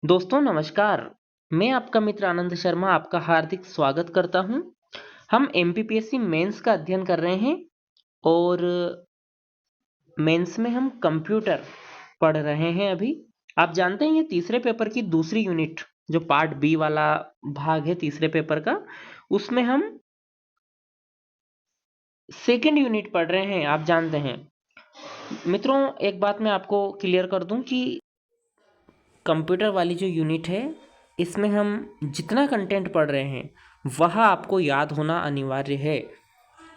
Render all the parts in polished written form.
दोस्तों नमस्कार। मैं आपका मित्र आनंद शर्मा आपका हार्दिक स्वागत करता हूं। हम एमपीपीएससी मेंस का अध्ययन कर रहे हैं और मेंस में हम कंप्यूटर पढ़ रहे हैं अभी। आप जानते हैं ये तीसरे पेपर की दूसरी यूनिट जो पार्ट बी वाला भाग है तीसरे पेपर का, उसमें हम सेकेंड यूनिट पढ़ रहे हैं। आप जानते हैं मित्रों, एक बात मैं आपको क्लियर कर दूं कि कंप्यूटर वाली जो यूनिट है इसमें हम जितना कंटेंट पढ़ रहे हैं वह आपको याद होना अनिवार्य है।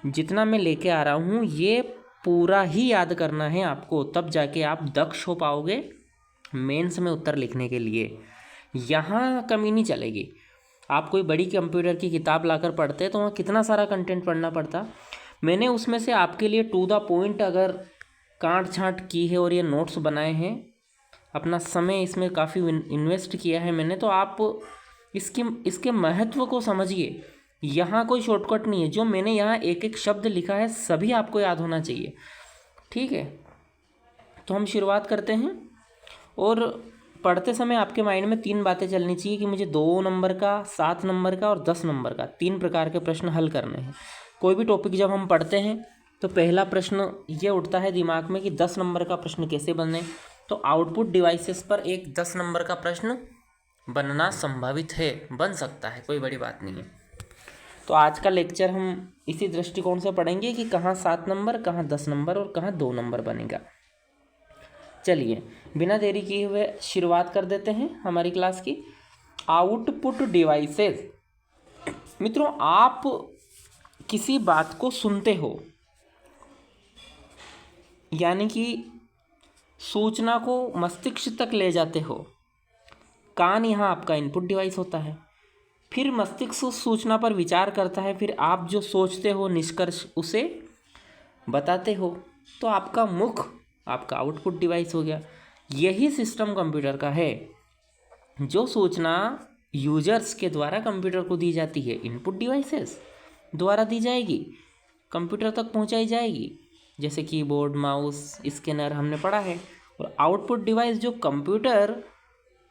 जितना मैं लेके आ रहा हूँ ये पूरा ही याद करना है आपको, तब जाके आप दक्ष हो पाओगे मेंस में उत्तर लिखने के लिए। यहाँ कमी नहीं चलेगी। आप कोई बड़ी कंप्यूटर की किताब लाकर पढ़ते तो वहाँ कितना सारा कंटेंट पढ़ना पड़ता। मैंने उसमें से आपके लिए टू द पॉइंट अगर काट छाँट की है और ये नोट्स बनाए हैं, अपना समय इसमें काफ़ी इन्वेस्ट किया है मैंने, तो आप इसके महत्व को समझिए। यहाँ कोई शॉर्टकट नहीं है। जो मैंने यहाँ एक एक शब्द लिखा है सभी आपको याद होना चाहिए, ठीक है। तो हम शुरुआत करते हैं और पढ़ते समय आपके माइंड में तीन बातें चलनी चाहिए कि मुझे 2 नंबर का, 7 नंबर का और 10 नंबर का 3 प्रकार के प्रश्न हल करने हैं। कोई भी टॉपिक जब हम पढ़ते हैं तो पहला प्रश्न ये उठता है दिमाग में कि 10 नंबर का प्रश्न कैसे बने। तो आउटपुट डिवाइसेस पर एक 10 नंबर का प्रश्न बनना संभावित है, बन सकता है, कोई बड़ी बात नहीं है। तो आज का लेक्चर हम इसी दृष्टिकोण से पढ़ेंगे कि कहाँ 7 नंबर, कहाँ 10 नंबर और कहाँ 2 नंबर बनेगा। चलिए बिना देरी किए हुए शुरुआत कर देते हैं हमारी क्लास की। Output devices. मित्रों, आप किसी बात को सुनते हो, यानी कि सूचना को मस्तिष्क तक ले जाते हो। कान यहाँ आपका इनपुट डिवाइस होता है, फिर मस्तिष्क उस सूचना पर विचार करता है, फिर आप जो सोचते हो निष्कर्ष उसे बताते हो। तो आपका मुख आपका आउटपुट डिवाइस हो गया। यही सिस्टम कंप्यूटर का है। जो सूचना यूजर्स के द्वारा कंप्यूटर को दी जाती है इनपुट डिवाइसेस द्वारा दी जाएगी, कंप्यूटर तक पहुंचाई जाएगी, जैसे कीबोर्ड, माउस, स्कैनर हमने पढ़ा है। और आउटपुट डिवाइस जो कंप्यूटर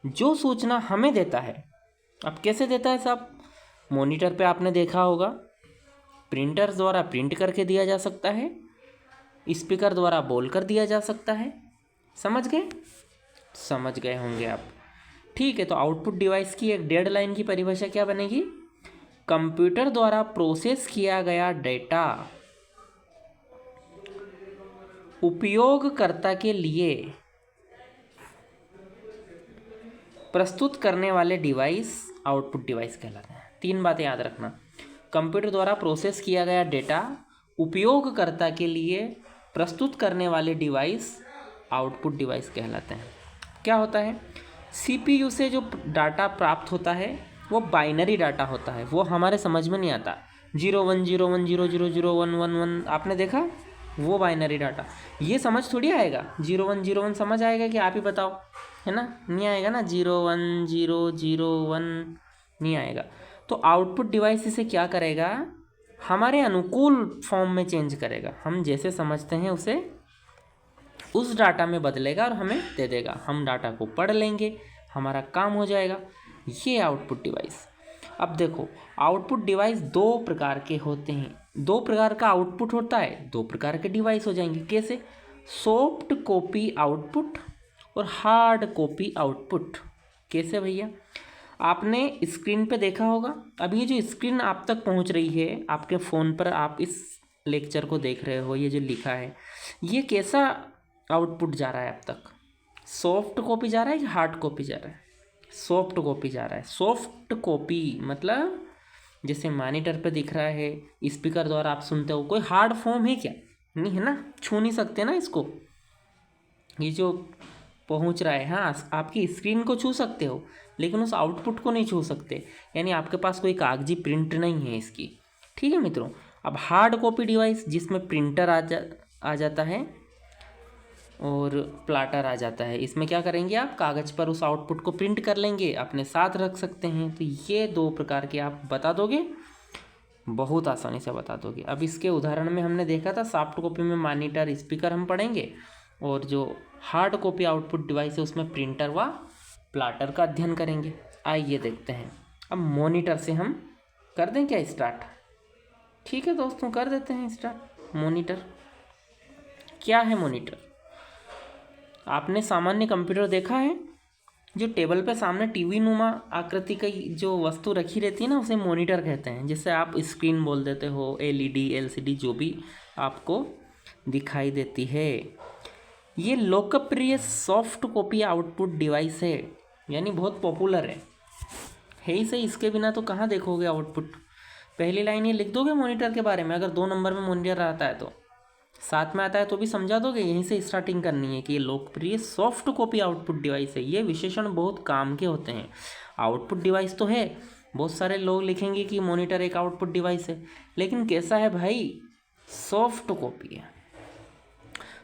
जो सूचना हमें देता है, अब कैसे देता है साहब? मॉनिटर पे आपने देखा होगा, प्रिंटर द्वारा प्रिंट करके दिया जा सकता है, स्पीकर द्वारा बोल कर दिया जा सकता है। समझ गए? समझ गए होंगे आप, ठीक है। तो आउटपुट डिवाइस की एक डेढ़ लाइन की परिभाषा क्या बनेगी? कंप्यूटर द्वारा प्रोसेस किया गया डेटा उपयोगकर्ता के लिए प्रस्तुत करने वाले डिवाइस आउटपुट डिवाइस कहलाते हैं। 3 बातें याद रखना। कंप्यूटर द्वारा प्रोसेस किया गया डेटा उपयोगकर्ता के लिए प्रस्तुत करने वाले डिवाइस आउटपुट डिवाइस कहलाते हैं। क्या होता है? सीपीयू से जो डाटा प्राप्त होता है वो बाइनरी डाटा होता है, वो हमारे समझ में नहीं आता। 0101000011 आपने देखा, वो बाइनरी डाटा। ये समझ थोड़ी आएगा। 0101 समझ आएगा कि आप ही बताओ, है ना? नहीं आएगा ना। 01001 नहीं आएगा। तो आउटपुट डिवाइस इसे क्या करेगा? हमारे अनुकूल फॉर्म में चेंज करेगा। हम जैसे समझते हैं उसे उस डाटा में बदलेगा और हमें दे देगा। हम डाटा को पढ़ लेंगे, हमारा काम हो जाएगा। ये आउटपुट डिवाइस। अब देखो, आउटपुट डिवाइस 2 प्रकार के होते हैं। 2 प्रकार का आउटपुट होता है, 2 प्रकार के डिवाइस हो जाएंगे। कैसे? सॉफ्ट कॉपी आउटपुट और हार्ड कॉपी आउटपुट। कैसे भैया? आपने स्क्रीन पे देखा होगा। अब ये जो स्क्रीन आप तक पहुंच रही है, आपके फ़ोन पर आप इस लेक्चर को देख रहे हो, ये जो लिखा है, ये कैसा आउटपुट जा रहा है अब तक? सॉफ्ट कॉपी जा रहा है कि हार्ड कॉपी जा रहा है? सॉफ्ट कॉपी जा रहा है। सॉफ्ट कॉपी मतलब जैसे मॉनिटर पे दिख रहा है, स्पीकर द्वारा आप सुनते हो, कोई हार्ड फॉर्म है क्या? नहीं है ना, छू नहीं सकते ना इसको। ये जो पहुंच रहा है, हाँ, आपकी स्क्रीन को छू सकते हो लेकिन उस आउटपुट को नहीं छू सकते, यानी आपके पास कोई कागजी प्रिंट नहीं है इसकी। ठीक है मित्रों। अब हार्ड कॉपी डिवाइस जिसमें प्रिंटर आ जाता है और प्लाटर आ जाता है। इसमें क्या करेंगे आप? कागज़ पर उस आउटपुट को प्रिंट कर लेंगे, अपने साथ रख सकते हैं। तो ये 2 प्रकार के आप बता दोगे, बहुत आसानी से बता दोगे। अब इसके उदाहरण में हमने देखा था, सॉफ्ट कॉपी में मॉनिटर, स्पीकर हम पढ़ेंगे, और जो हार्ड कॉपी आउटपुट डिवाइस है उसमें प्रिंटर व प्लाटर का अध्ययन करेंगे। आइए देखते हैं। अब मॉनिटर से हम कर दें क्या स्टार्ट? ठीक है दोस्तों, कर देते हैं स्टार्ट। मॉनिटर क्या है? मॉनिटर, आपने सामान्य कंप्यूटर देखा है, जो टेबल पे सामने टीवी नुमा आकृति की जो वस्तु रखी रहती है ना, उसे मॉनिटर कहते हैं। जिससे आप स्क्रीन बोल देते हो, एलईडी एलसीडी जो भी आपको दिखाई देती है। ये लोकप्रिय सॉफ्ट कॉपी आउटपुट डिवाइस है, यानी बहुत पॉपुलर है ही सही। इसके बिना तो कहाँ देखोगे आउटपुट। पहली लाइन ये लिख दोगे मॉनिटर के बारे में, अगर 2 नंबर में मॉनिटर आता है तो, साथ में आता है तो भी समझा दोगे। यहीं से स्टार्टिंग करनी है कि ये लोकप्रिय सॉफ्ट कॉपी आउटपुट डिवाइस है। ये विशेषण बहुत काम के होते हैं। आउटपुट डिवाइस तो है, बहुत सारे लोग लिखेंगे कि मॉनिटर एक आउटपुट डिवाइस है, लेकिन कैसा है भाई? सॉफ्ट कॉपी है।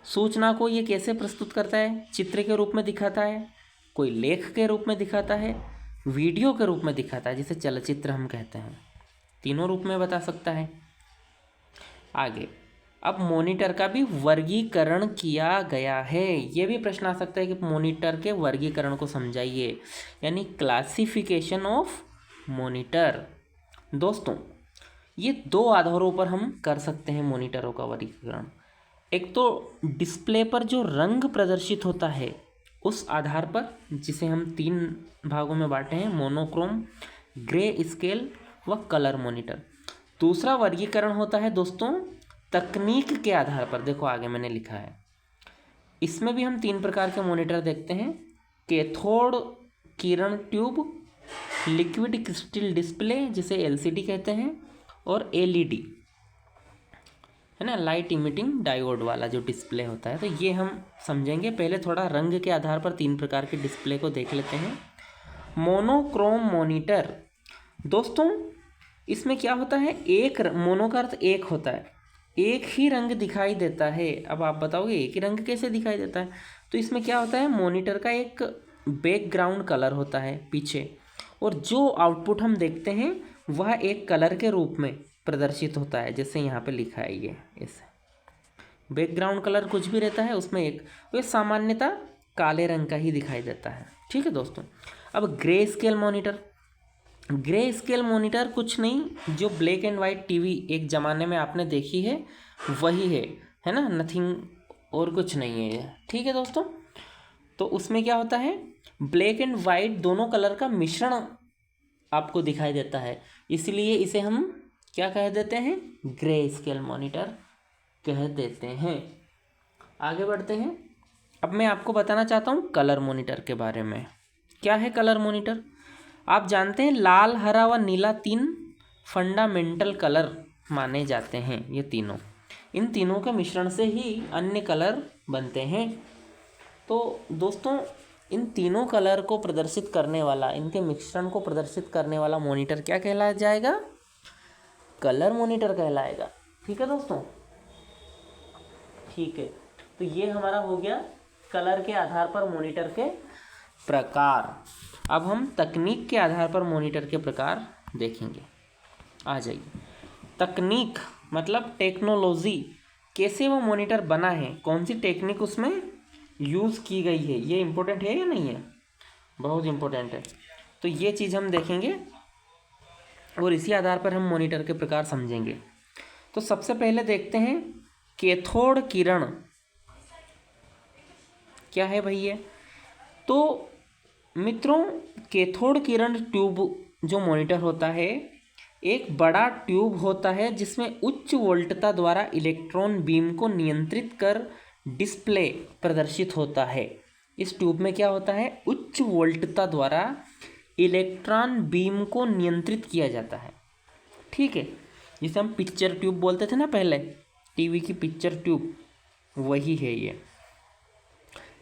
सूचना को ये कैसे प्रस्तुत करता है? चित्र के रूप में दिखाता है, कोई लेख के रूप में दिखाता है, वीडियो के रूप में दिखाता है जिसे चलचित्र हम कहते हैं। तीनों रूप में बता सकता है। आगे, अब मॉनिटर का भी वर्गीकरण किया गया है। ये भी प्रश्न आ सकता है कि मॉनिटर के वर्गीकरण को समझाइए, यानी क्लासिफिकेशन ऑफ मॉनिटर। दोस्तों, ये 2 आधारों पर हम कर सकते हैं मॉनिटरों का वर्गीकरण। एक तो डिस्प्ले पर जो रंग प्रदर्शित होता है उस आधार पर, जिसे हम 3 भागों में बांटे हैं, मोनोक्रोम, ग्रे स्केल व कलर मॉनिटर। दूसरा वर्गीकरण होता है दोस्तों तकनीक के आधार पर। देखो आगे मैंने लिखा है, इसमें भी हम 3 प्रकार के मॉनिटर देखते हैं। कैथोड किरण ट्यूब, लिक्विड क्रिस्टल डिस्प्ले जिसे एलसीडी कहते हैं, और एलईडी है ना, लाइट इमिटिंग डायोड वाला जो डिस्प्ले होता है। तो ये हम समझेंगे। पहले थोड़ा रंग के आधार पर 3 प्रकार के डिस्प्ले को देख लेते हैं। मोनोक्रोम मॉनिटर दोस्तों, इसमें क्या होता है? एक मोनो का अर्थ एक होता है, एक ही रंग दिखाई देता है। अब आप बताओगे एक ही रंग कैसे दिखाई देता है? तो इसमें क्या होता है, मॉनिटर का एक बैकग्राउंड कलर होता है पीछे, और जो आउटपुट हम देखते हैं वह एक कलर के रूप में प्रदर्शित होता है, जैसे यहाँ पे लिखा है ये ऐसे। बैकग्राउंड कलर कुछ भी रहता है उसमें एक, ये सामान्यतः काले रंग का ही दिखाई देता है। ठीक है दोस्तों। अब grey scale monitor. Grey scale monitor कुछ नहीं, जो ब्लैक एंड वाइट टीवी एक ज़माने में आपने देखी है वही है ना, नथिंग और कुछ नहीं है ये। ठीक है दोस्तों। तो उसमें क्या होता है, ब्लैक एंड वाइट दोनों कलर का मिश्रण आपको दिखाई देता है, इसलिए इसे हम क्या कह देते हैं? ग्रे स्केल मॉनिटर कह देते हैं। आगे बढ़ते हैं। अब मैं आपको बताना चाहता हूँ कलर मॉनिटर के बारे में। क्या है कलर मॉनिटर? आप जानते हैं लाल, हरा व नीला 3 फंडामेंटल कलर माने जाते हैं। ये तीनों, इन तीनों के मिश्रण से ही अन्य कलर बनते हैं। तो दोस्तों, इन तीनों कलर को प्रदर्शित करने वाला, इनके मिश्रण को प्रदर्शित करने वाला मॉनिटर क्या कहलाया जाएगा? कलर मॉनिटर कहलाएगा। ठीक है दोस्तों। ठीक है, तो ये हमारा हो गया कलर के आधार पर मॉनिटर के प्रकार। अब हम तकनीक के आधार पर मॉनिटर के प्रकार देखेंगे। आ जाइए। तकनीक मतलब टेक्नोलॉजी, कैसे वो मॉनिटर बना है, कौन सी टेक्निक उसमें यूज़ की गई है, ये इम्पोर्टेंट है या नहीं है? बहुत इम्पोर्टेंट है। तो ये चीज़ हम देखेंगे और इसी आधार पर हम मॉनिटर के प्रकार समझेंगे। तो सबसे पहले देखते हैं कैथोड किरण क्या है भाई ये। तो मित्रों, कैथोड किरण ट्यूब जो मॉनिटर होता है, एक बड़ा ट्यूब होता है जिसमें उच्च वोल्टता द्वारा इलेक्ट्रॉन बीम को नियंत्रित कर डिस्प्ले प्रदर्शित होता है। इस ट्यूब में क्या होता है, उच्च वोल्टता द्वारा इलेक्ट्रॉन बीम को नियंत्रित किया जाता है। ठीक है, जिसे हम पिक्चर ट्यूब बोलते थे ना पहले, टीवी की पिक्चर ट्यूब, वही है ये।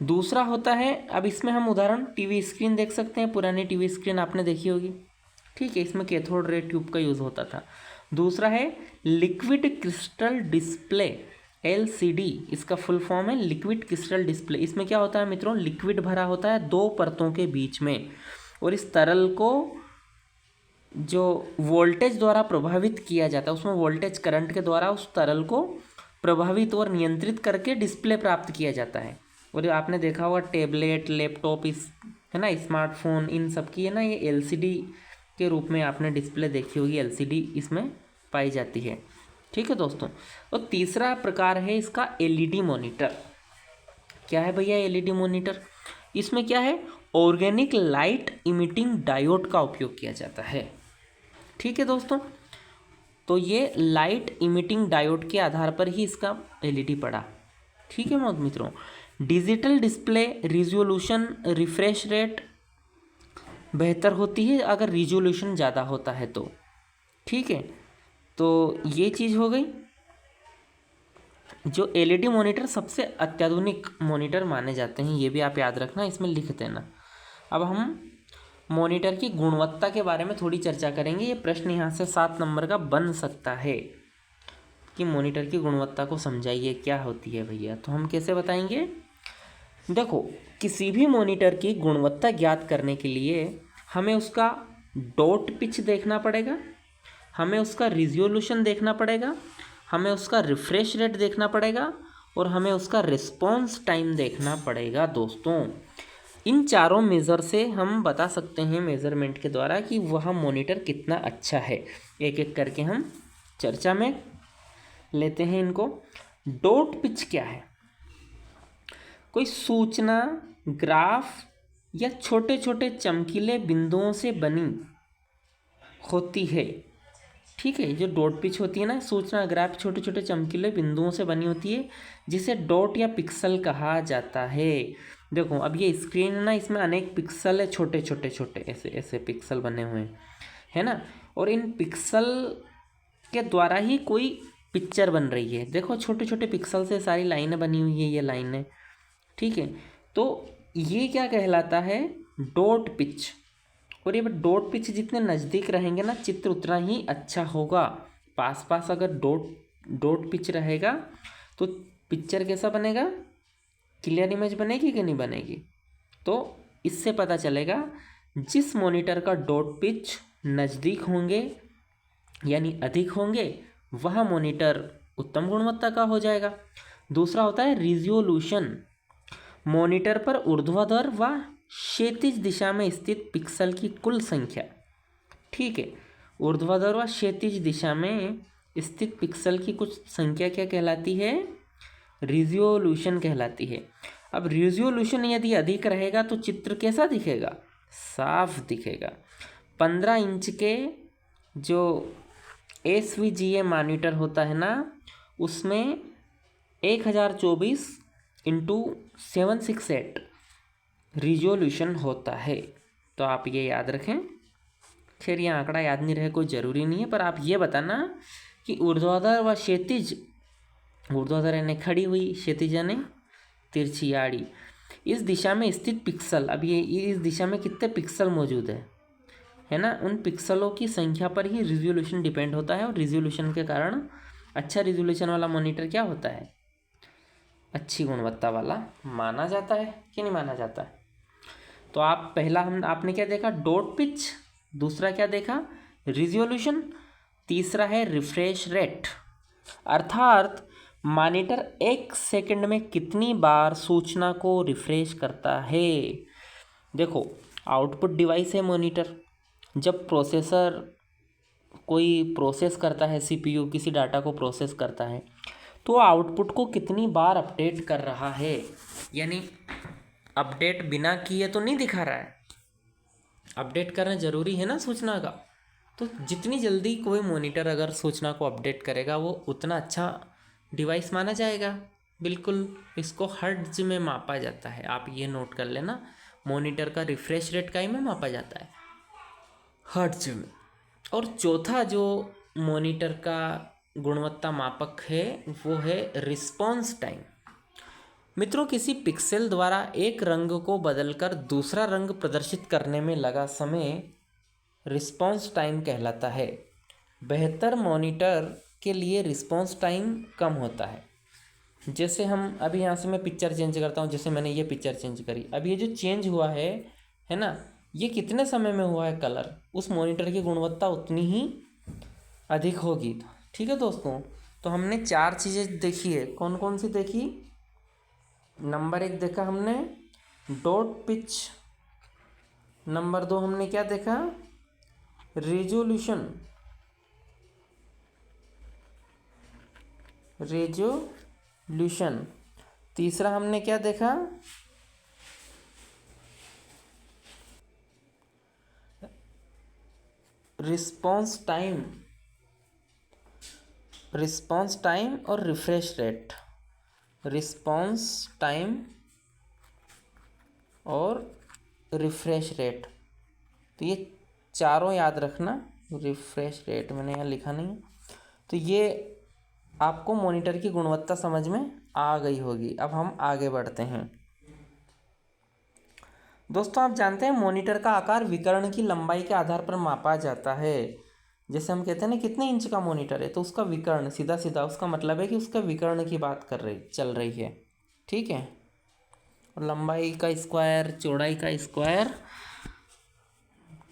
दूसरा होता है, अब इसमें हम उदाहरण टीवी स्क्रीन देख सकते हैं, पुरानी टीवी स्क्रीन आपने देखी होगी। ठीक है, इसमें कैथोड रे ट्यूब का यूज़ होता था। दूसरा है लिक्विड क्रिस्टल डिस्प्ले, LCD, इसका फुल फॉर्म है लिक्विड क्रिस्टल डिस्प्ले। इसमें क्या होता है मित्रों, लिक्विड भरा होता है 2 परतों के बीच में, और इस तरल को जो वोल्टेज द्वारा प्रभावित किया जाता है, उसमें वोल्टेज करंट के द्वारा उस तरल को प्रभावित और नियंत्रित करके डिस्प्ले प्राप्त किया जाता है। और आपने देखा होगा टेबलेट, लैपटॉप, इस है ना, स्मार्टफोन इन सब की है ना, ये एलसीडी के रूप में आपने डिस्प्ले देखी होगी, एलसीडी इसमें पाई जाती है। ठीक है दोस्तों। और तीसरा प्रकार है इसका एलईडी मॉनिटर। क्या है भैया एलईडी मॉनिटर? इसमें क्या है, ऑर्गेनिक लाइट इमिटिंग डायोड का उपयोग किया जाता है। ठीक है दोस्तों, तो ये लाइट इमिटिंग डायोड के आधार पर ही इसका एलईडी पड़ा। ठीक है मित्रों। Digital display resolution refresh rate बेहतर होती है अगर रिजोल्यूशन ज़्यादा होता है तो। ठीक है, तो ये चीज़ हो गई। जो एलईडी मॉनिटर सबसे अत्याधुनिक मॉनिटर माने जाते हैं, ये भी आप याद रखना, इसमें लिख देना। अब हम मॉनिटर की गुणवत्ता के बारे में थोड़ी चर्चा करेंगे। ये प्रश्न यहाँ से 7 नंबर का बन सकता है कि मॉनिटर की गुणवत्ता को समझाइए क्या होती है भैया। तो हम कैसे बताएंगे? देखो, किसी भी मॉनिटर की गुणवत्ता ज्ञात करने के लिए हमें उसका डॉट पिच देखना पड़ेगा, हमें उसका रिजोल्यूशन देखना पड़ेगा, हमें उसका रिफ्रेश रेट देखना पड़ेगा और हमें उसका रिस्पॉन्स टाइम देखना पड़ेगा दोस्तों। इन चारों मेज़र से हम बता सकते हैं मेज़रमेंट के द्वारा कि वह मॉनिटर कितना अच्छा है। एक एक करके हम चर्चा में लेते हैं इनको। डॉट पिच क्या है? कोई सूचना, ग्राफ या छोटे छोटे चमकीले बिंदुओं से बनी होती है। ठीक है, जो डॉट पिच होती है ना, सूचना, ग्राफ, छोटे छोटे चमकीले बिंदुओं से बनी होती है, जिसे डॉट या पिक्सल कहा जाता है। देखो, अब ये स्क्रीन है ना, इसमें अनेक पिक्सल है, छोटे छोटे छोटे ऐसे ऐसे पिक्सल बने हुए हैं, है ना। और इन पिक्सल के द्वारा ही कोई पिक्चर बन रही है। देखो, छोटे छोटे पिक्सल से सारी लाइनें बनी हुई है, ये लाइनें। ठीक है, तो ये क्या कहलाता है? Dot pitch. और ये डॉट पिच जितने नज़दीक रहेंगे ना, चित्र उतना ही अच्छा होगा। पास पास अगर डॉट पिच रहेगा तो पिक्चर कैसा बनेगा? क्लियर इमेज बनेगी कि नहीं बनेगी? तो इससे पता चलेगा जिस मॉनिटर का डॉट पिच नज़दीक होंगे यानी अधिक होंगे, वह मॉनिटर उत्तम गुणवत्ता का हो जाएगा। दूसरा होता है रिजोल्यूशन। मॉनिटर पर ऊर्ध्वाधर व क्षैतिज दिशा में स्थित पिक्सल की कुल संख्या। ठीक है, ऊर्ध्वाधर व क्षैतिज दिशा में स्थित पिक्सल की कुछ संख्या क्या कहलाती है? रिजोल्यूशन कहलाती है। अब रिजोल्यूशन यदि अधिक रहेगा तो चित्र कैसा दिखेगा? साफ दिखेगा। 15 इंच के जो SVGA मॉनिटर होता है ना, उसमें 1024x768 रिजोल्यूशन होता है। तो आप ये याद रखें। खैर, ये आंकड़ा याद नहीं रहे कोई ज़रूरी नहीं है, पर आप ये बताना कि ऊर्ध्वाधर व क्षैतिज, ऊर्ध्वाधर यानी खड़ी हुई, क्षैतिज यानी तिरछी आड़ी, इस दिशा में स्थित पिक्सल, अब ये इस दिशा में कितने पिक्सल मौजूद है ना, उन पिक्सलों की संख्या पर ही रिजोल्यूशन डिपेंड होता है। और रिजोल्यूशन के कारण अच्छा रिजोल्यूशन वाला मॉनिटर क्या होता है? अच्छी गुणवत्ता वाला माना जाता है कि नहीं माना जाता है? तो आप पहला आपने क्या देखा? Dot pitch. दूसरा क्या देखा? रिजोल्यूशन। तीसरा है रिफ्रेश रेट, अर्थात मॉनिटर 1 सेकंड में कितनी बार सूचना को रिफ्रेश करता है। देखो, आउटपुट डिवाइस है मॉनिटर। जब प्रोसेसर कोई प्रोसेस करता है, CPU किसी डाटा को प्रोसेस करता है, तो आउटपुट को कितनी बार अपडेट कर रहा है, यानी अपडेट बिना किए तो नहीं दिखा रहा है। अपडेट करना ज़रूरी है ना सूचना का। तो जितनी जल्दी कोई मॉनिटर अगर सूचना को अपडेट करेगा, वो उतना अच्छा डिवाइस माना जाएगा। बिल्कुल, इसको हर्ट्ज में मापा जाता है, आप ये नोट कर लेना। मॉनिटर का रिफ्रेश रेट का ही में मापा जाता है, हर्ट्ज में। और चौथा जो मॉनिटर का गुणवत्ता मापक है, वो है रिस्पॉन्स टाइम। मित्रों, किसी पिक्सेल द्वारा एक रंग को बदलकर दूसरा रंग प्रदर्शित करने में लगा समय रिस्पॉन्स टाइम कहलाता है। बेहतर मॉनिटर के लिए रिस्पॉन्स टाइम कम होता है। जैसे हम अभी यहाँ से मैं पिक्चर चेंज करता हूँ, जैसे मैंने ये पिक्चर चेंज करी, अब ये जो चेंज हुआ है ना, ये कितने समय में हुआ है कलर, उस मॉनिटर की गुणवत्ता उतनी ही अधिक होगी। ठीक है दोस्तों, तो हमने 4 चीज़ें देखी है। कौन कौन सी देखी? नंबर 1 देखा हमने डॉट पिच, नंबर 2 हमने क्या देखा, रेजोल्यूशन, रेजोल्यूशन। तीसरा हमने क्या देखा, रिस्पॉन्स टाइम, रिस्पॉन्स टाइम और रिफ्रेश रेट, रिस्पॉन्स टाइम और रिफ्रेश रेट। तो ये चारों याद रखना। रिफ्रेश रेट मैंने यहाँ लिखा नहीं है। तो ये आपको मॉनिटर की गुणवत्ता समझ में आ गई होगी। अब हम आगे बढ़ते हैं। दोस्तों आप जानते हैं मॉनिटर का आकार विकर्ण की लंबाई के आधार पर मापा जाता है। जैसे हम कहते हैं ना कितने इंच का मॉनिटर है, तो उसका विकर्ण, सीधा सीधा उसका मतलब है कि उसका विकर्ण की बात चल रही है। ठीक है। और लंबाई का स्क्वायर, चौड़ाई का स्क्वायर,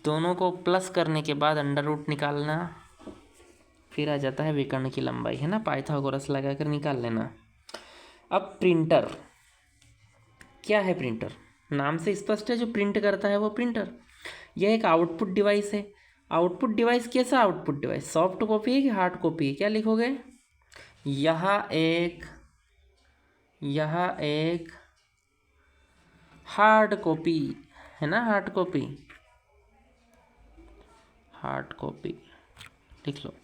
दोनों को प्लस करने के बाद अंडर रूट निकालना, फिर आ जाता है विकर्ण की लंबाई, है ना। पाइथागोरस लगाकर निकाल लेना। अब प्रिंटर क्या है? प्रिंटर नाम से स्पष्ट है, जो प्रिंट करता है वो प्रिंटर। यह एक आउटपुट डिवाइस है। आउटपुट डिवाइस कैसा आउटपुट डिवाइस? सॉफ्ट कॉपी है कि हार्ड कॉपी है? क्या लिखोगे? यह एक हार्ड कॉपी है ना, हार्ड कॉपी, हार्ड कॉपी लिख लो।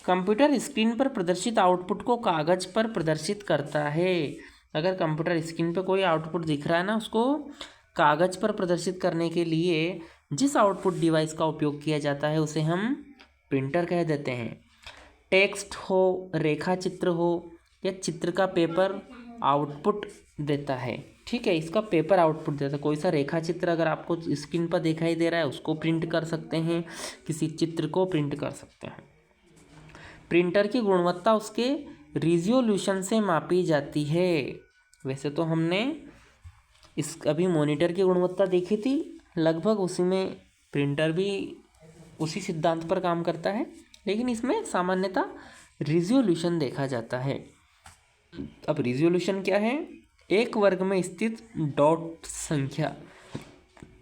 कंप्यूटर स्क्रीन पर प्रदर्शित आउटपुट को कागज पर प्रदर्शित करता है। अगर कंप्यूटर स्क्रीन पर कोई आउटपुट दिख रहा है ना, उसको कागज पर प्रदर्शित करने के लिए जिस आउटपुट डिवाइस का उपयोग किया जाता है उसे हम प्रिंटर कह देते हैं। टेक्स्ट हो, रेखा चित्र हो या चित्र का पेपर आउटपुट देता है। ठीक है, इसका पेपर आउटपुट देता है। कोई सा रेखा चित्र अगर आपको स्क्रीन पर दिखाई दे रहा है उसको प्रिंट कर सकते हैं, किसी चित्र को प्रिंट कर सकते हैं। प्रिंटर की गुणवत्ता उसके रिजोल्यूशन से मापी जाती है। वैसे तो हमने अभी मॉनिटर की गुणवत्ता देखी थी, लगभग उसी में प्रिंटर भी उसी सिद्धांत पर काम करता है, लेकिन इसमें सामान्यतः रिजोल्यूशन देखा जाता है। अब रिजोल्यूशन क्या है? एक वर्ग में स्थित डॉट संख्या,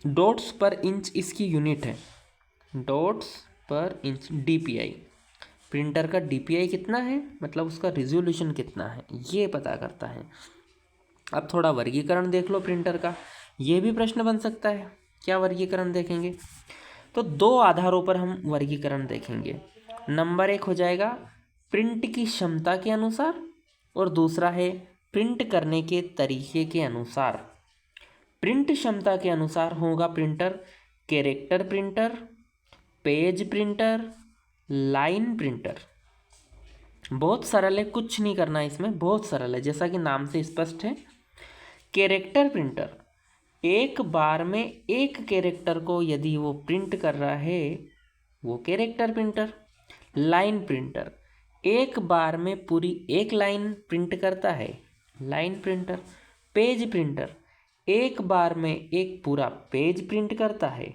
डॉट्स पर इंच इसकी यूनिट है। डॉट्स पर इंच, डीपीआई। प्रिंटर का डीपीआई कितना है, मतलब उसका रिजोल्यूशन कितना है, ये पता करता है। अब थोड़ा वर्गीकरण देख लो प्रिंटर का, ये भी प्रश्न बन सकता है। क्या वर्गीकरण देखेंगे? तो दो आधारों पर हम वर्गीकरण देखेंगे। नंबर 1 हो जाएगा प्रिंट की क्षमता के अनुसार, और दूसरा है प्रिंट करने के तरीके के अनुसार। प्रिंट क्षमता के अनुसार होगा printer character printer, page printer, line printer. बहुत सरल है, कुछ नहीं करना है इसमें, बहुत सरल है, जैसा कि नाम से स्पष्ट है। कैरेक्टर प्रिंटर एक बार में एक कैरेक्टर को यदि वो प्रिंट कर रहा है वो कैरेक्टर प्रिंटर। लाइन प्रिंटर एक बार में पूरी एक लाइन प्रिंट करता है, लाइन प्रिंटर। पेज प्रिंटर एक बार में एक पूरा पेज प्रिंट करता है,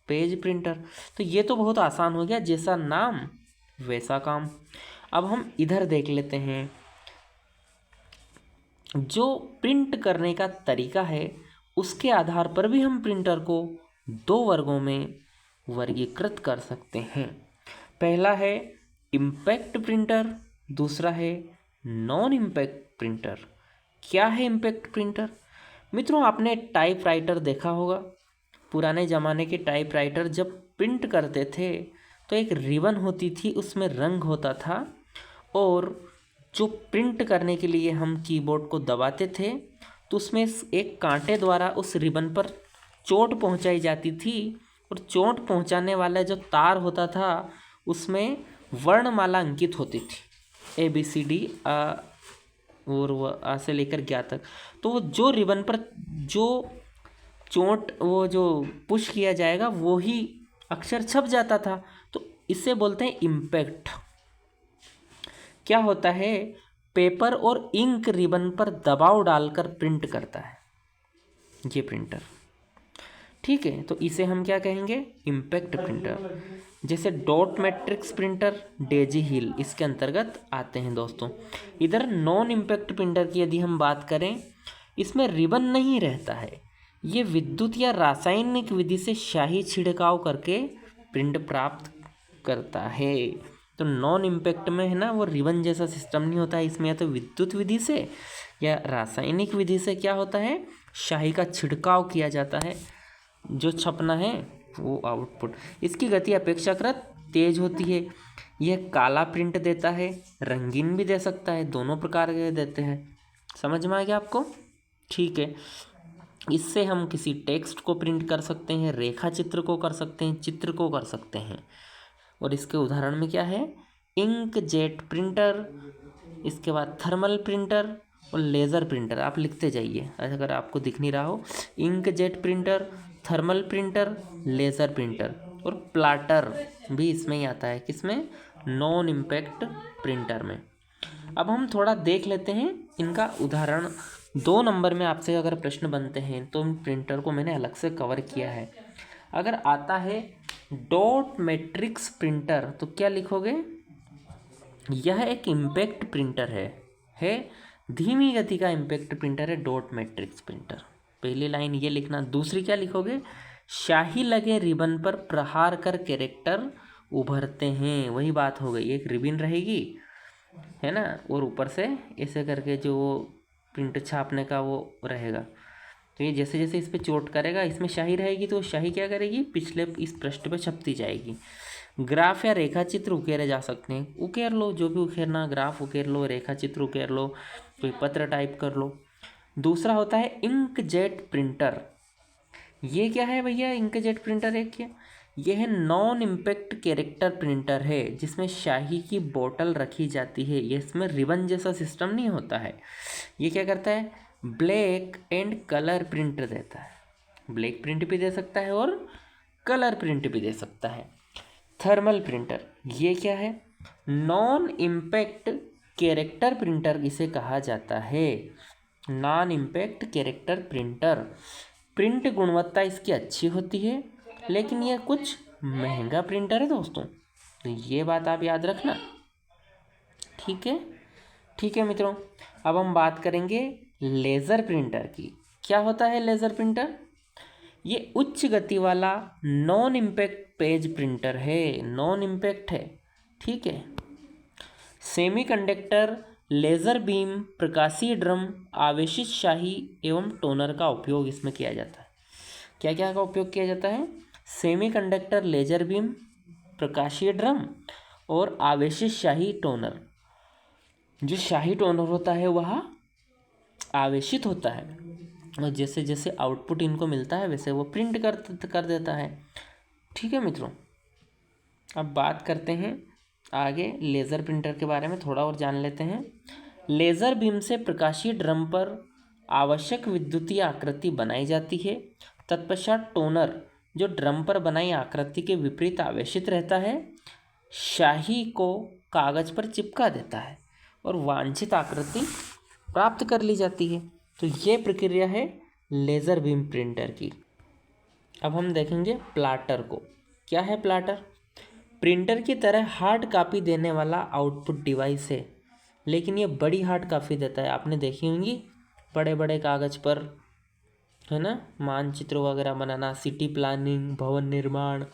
पेज प्रिंटर। तो ये तो बहुत आसान हो गया, जैसा नाम वैसा काम। अब हम इधर देख लेते हैं, जो प्रिंट करने का तरीका है उसके आधार पर भी हम प्रिंटर को दो वर्गों में वर्गीकृत कर सकते हैं। पहला है इम्पैक्ट प्रिंटर, दूसरा है नॉन इम्पैक्ट प्रिंटर। क्या है इम्पैक्ट प्रिंटर? मित्रों आपने टाइपराइटर देखा होगा। पुराने ज़माने के टाइपराइटर जब प्रिंट करते थे तो एक रिबन होती थी, उसमें रंग होता था, और जो प्रिंट करने के लिए हम कीबोर्ड को दबाते थे तो उसमें एक कांटे द्वारा उस रिबन पर चोट पहुंचाई जाती थी, और चोट पहुंचाने वाला जो तार होता था उसमें वर्णमाला अंकित होती थी, ABCD और आ से लेकर ज्ञा तक। तो वो जो रिबन पर जो चोट, वो जो पुश किया जाएगा वो ही अक्षर छप जाता था। तो इसे बोलते हैं इम्पैक्ट। क्या होता है? पेपर और इंक रिबन पर दबाव डालकर प्रिंट करता है ये प्रिंटर। ठीक है, तो इसे हम क्या कहेंगे? Impact printer. जैसे डॉट मैट्रिक्स प्रिंटर, डेजी हिल इसके अंतर्गत आते हैं दोस्तों। इधर नॉन इम्पैक्ट प्रिंटर की यदि हम बात करें, इसमें रिबन नहीं रहता है, ये विद्युत या रासायनिक विधि से शाही छिड़काव करके प्रिंट प्राप्त करता है। तो नॉन इम्पैक्ट में है ना वो रिबन जैसा सिस्टम नहीं होता है, इसमें या तो विद्युत विधि से या रासायनिक विधि से क्या होता है, शाही का छिड़काव किया जाता है, जो छपना है वो आउटपुट। इसकी गति अपेक्षाकृत तेज होती है। यह काला प्रिंट देता है, रंगीन भी दे सकता है, दोनों प्रकार के देते हैं। समझ में आ गया आपको? ठीक है। इससे हम किसी टेक्स्ट को प्रिंट कर सकते हैं, रेखा चित्र को कर सकते हैं, चित्र को कर सकते हैं। और इसके उदाहरण में क्या है, इंक जेट प्रिंटर, इसके बाद थर्मल प्रिंटर और लेज़र प्रिंटर। आप लिखते जाइए अगर आपको दिख नहीं रहा हो। Ink jet printer, thermal printer, laser printer और प्लाटर भी इसमें ही आता है। किसमें? नॉन इम्पैक्ट प्रिंटर में। अब हम थोड़ा देख लेते हैं इनका उदाहरण। 2 नंबर में आपसे अगर प्रश्न बनते हैं तो प्रिंटर को मैंने अलग से कवर किया है। अगर आता है डॉट मैट्रिक्स प्रिंटर तो क्या लिखोगे? यह एक इम्पैक्ट प्रिंटर है धीमी गति का इम्पैक्ट प्रिंटर है डॉट मैट्रिक्स प्रिंटर। पहली लाइन ये लिखना। दूसरी क्या लिखोगे? शाही लगे रिबन पर प्रहार कर कैरेक्टर उभरते हैं। वही बात हो गई, एक रिबन रहेगी है ना, और ऊपर से ऐसे करके जो प्रिंट छापने का वो रहेगा। तो ये जैसे जैसे इस पर चोट करेगा, इसमें शाही रहेगी तो शाही क्या करेगी, पिछले इस पृष्ठ पे छपती जाएगी। ग्राफ या रेखा चित्र उकेरे जा सकते हैं। उकेर लो, जो भी उकेरना, ग्राफ उकेर लो, रेखा चित्र उकेर लो, कोई पत्र टाइप कर लो। दूसरा होता है इंक जेट प्रिंटर। ये क्या है भैया? इंक जेट प्रिंटर है क्या? यह है नॉन इम्पैक्ट कैरेक्टर प्रिंटर है, जिसमें शाही की बोतल रखी जाती है। ये इसमें रिबन जैसा सिस्टम नहीं होता है। ये क्या करता है? ब्लैक एंड कलर प्रिंट देता है। ब्लैक प्रिंट भी दे सकता है और कलर प्रिंट भी दे सकता है। थर्मल प्रिंटर, ये क्या है? नॉन इम्पैक्ट कैरेक्टर प्रिंटर इसे कहा जाता है। Non impact character printer. Print गुणवत्ता इसकी अच्छी होती है, लेकिन यह कुछ महंगा प्रिंटर है दोस्तों, तो ये बात आप याद रखना। ठीक है, ठीक है मित्रों। अब हम बात करेंगे लेज़र प्रिंटर की। क्या होता है लेज़र प्रिंटर? ये उच्च गति वाला नॉन इम्पैक्ट पेज प्रिंटर है। नॉन इम्पैक्ट है, ठीक है। सेमीकंडक्टर, लेज़र बीम, प्रकाशीय ड्रम, आवेशित शाही एवं टोनर का उपयोग इसमें किया जाता है। क्या क्या का उपयोग किया जाता है? सेमीकंडक्टर, लेज़र बीम, प्रकाशीय ड्रम और आवेशित शाही टोनर। जो शाही टोनर होता है वह आवेशित होता है, और जैसे जैसे आउटपुट इनको मिलता है वैसे वो प्रिंट कर देता है। ठीक है मित्रों, अब बात करते हैं आगे लेज़र प्रिंटर के बारे में, थोड़ा और जान लेते हैं। लेज़र बीम से प्रकाशीय ड्रम पर आवश्यक विद्युतीय आकृति बनाई जाती है। तत्पश्चात टोनर, जो ड्रम पर बनाई आकृति के विपरीत आवेशित रहता है, शाही को कागज पर चिपका देता है और वांछित आकृति प्राप्त कर ली जाती है। तो ये प्रक्रिया है लेज़र बीम प्रिंटर की। अब हम देखेंगे प्लाटर को। क्या है प्लाटर? प्रिंटर की तरह हार्ड कॉपी देने वाला आउटपुट डिवाइस है, लेकिन ये बड़ी हार्ड कॉपी देता है। आपने देखी होंगी बड़े बड़े कागज़ पर, है ना, मानचित्र वगैरह बनाना, सिटी प्लानिंग, भवन निर्माण,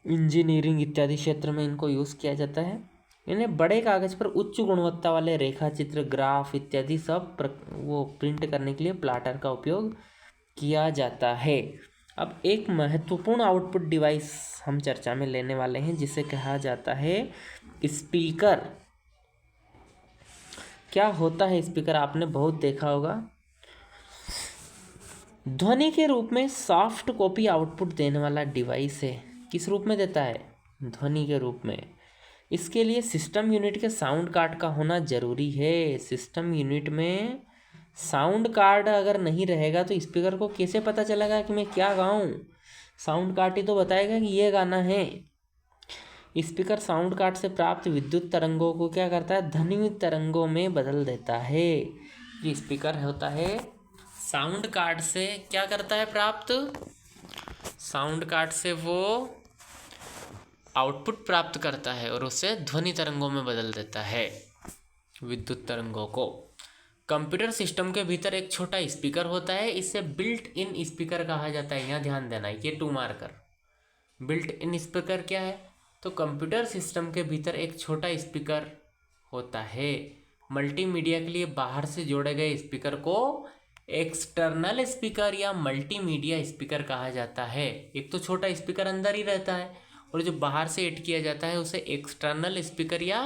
इंजीनियरिंग इत्यादि क्षेत्र में इनको यूज़ किया जाता है। इन्हें बड़े कागज़ पर उच्च गुणवत्ता वाले रेखा चित्र, ग्राफ इत्यादि सब वो प्रिंट करने के लिए प्लाटर का उपयोग किया जाता है। अब एक महत्वपूर्ण आउटपुट डिवाइस हम चर्चा में लेने वाले हैं, जिसे कहा जाता है स्पीकर। क्या होता है स्पीकर? आपने बहुत देखा होगा। ध्वनि के रूप में सॉफ्ट कॉपी आउटपुट देने वाला डिवाइस है। किस रूप में देता है? ध्वनि के रूप में। इसके लिए सिस्टम यूनिट के साउंड कार्ड का होना जरूरी है। सिस्टम यूनिट में साउंड कार्ड अगर नहीं रहेगा तो स्पीकर को कैसे पता चलेगा कि मैं क्या गाऊं? साउंड कार्ड ही तो बताएगा कि ये गाना है। स्पीकर साउंड कार्ड से प्राप्त विद्युत तरंगों को क्या करता है? ध्वनि तरंगों में बदल देता है। ये स्पीकर होता है साउंड कार्ड से क्या करता है प्राप्त? साउंड कार्ड से वो आउटपुट प्राप्त करता है और उसे ध्वनि तरंगों में बदल देता है, विद्युत तरंगों को। कंप्यूटर सिस्टम के भीतर एक छोटा स्पीकर होता है, इसे बिल्ट इन स्पीकर कहा जाता है। यहाँ ध्यान देना है, ये 2 मार्कर। बिल्ट इन स्पीकर क्या है? तो कंप्यूटर सिस्टम के भीतर एक छोटा स्पीकर होता है। मल्टीमीडिया के लिए बाहर से जोड़े गए स्पीकर को एक्सटर्नल स्पीकर या मल्टीमीडिया स्पीकर कहा जाता है। एक तो छोटा स्पीकर अंदर ही रहता है और जो बाहर से ऐड किया जाता है उसे एक्सटर्नल स्पीकर या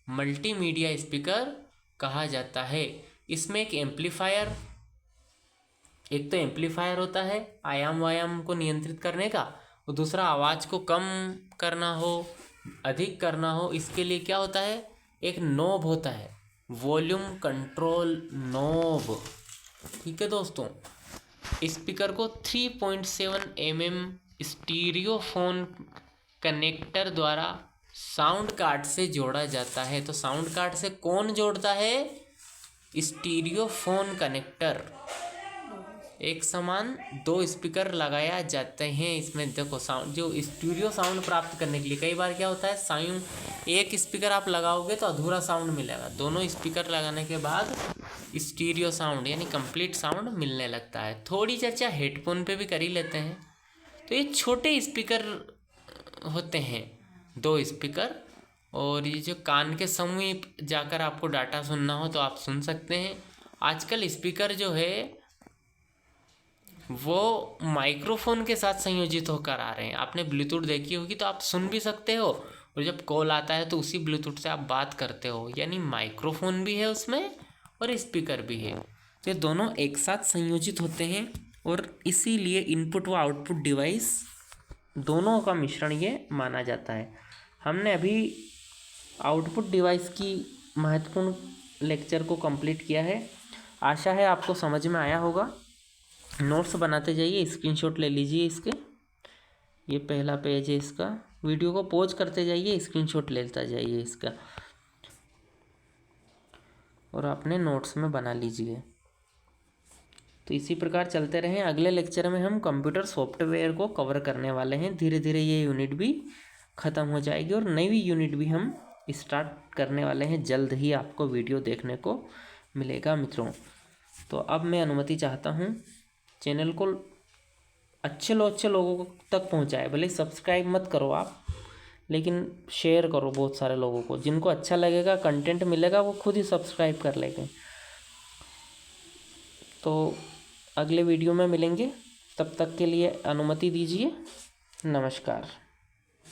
मल्टीमीडिया स्पीकर कहा जाता है। इसमें एक तो एम्पलीफायर होता है आयाम वायाम को नियंत्रित करने का, और दूसरा आवाज़ को कम करना हो अधिक करना हो इसके लिए क्या होता है, एक नॉब होता है, वॉल्यूम कंट्रोल नॉब। ठीक है दोस्तों, स्पीकर को 3.7 mm स्टीरियोफोन कनेक्टर द्वारा साउंड कार्ड से जोड़ा जाता है। तो साउंड कार्ड से कौन जोड़ता है? स्टीरियोफोन कनेक्टर। एक समान 2 स्पीकर लगाया जाते हैं इसमें। देखो साउंड, जो स्टीरियो साउंड प्राप्त करने के लिए कई बार क्या होता है, साउंड एक स्पीकर आप लगाओगे तो अधूरा साउंड मिलेगा, दोनों स्पीकर लगाने के बाद स्टीरियो साउंड यानी कंप्लीट साउंड मिलने लगता है। थोड़ी चर्चा हेडफोन पे भी कर ही लेते हैं। तो ये छोटे स्पीकर होते हैं, 2 स्पीकर, और ये जो कान के समीप जाकर आपको डाटा सुनना हो तो आप सुन सकते हैं। आजकल स्पीकर जो है वो माइक्रोफोन के साथ संयोजित होकर आ रहे हैं। आपने ब्लूटूथ देखी होगी, तो आप सुन भी सकते हो और जब कॉल आता है तो उसी ब्लूटूथ से आप बात करते हो, यानी माइक्रोफोन भी है उसमें और स्पीकर भी है। तो ये दोनों एक साथ संयोजित होते हैं और इसीलिए इनपुट व आउटपुट डिवाइस दोनों का मिश्रण ये माना जाता है। हमने अभी आउटपुट डिवाइस की महत्वपूर्ण लेक्चर को कंप्लीट किया है। आशा है आपको समझ में आया होगा। नोट्स बनाते जाइए, स्क्रीनशॉट ले लीजिए इसके, ये पहला पेज है इसका। वीडियो को पॉज करते जाइए, स्क्रीनशॉट लेता जाइए इसका, और अपने नोट्स में बना लीजिए। तो इसी प्रकार चलते रहें। अगले लेक्चर में हम कंप्यूटर सॉफ्टवेयर को कवर करने वाले हैं। धीरे धीरे ये यूनिट भी ख़त्म हो जाएगी और नई यूनिट भी हम स्टार्ट करने वाले हैं। जल्द ही आपको वीडियो देखने को मिलेगा मित्रों। तो अब मैं अनुमति चाहता हूँ, चैनल को अच्छे लोगों तक पहुँचाए। भले सब्सक्राइब मत करो आप, लेकिन शेयर करो बहुत सारे लोगों को। जिनको अच्छा लगेगा, कंटेंट मिलेगा, वो खुद ही सब्सक्राइब कर लेंगे। तो अगले वीडियो में मिलेंगे, तब तक के लिए अनुमति दीजिए। नमस्कार।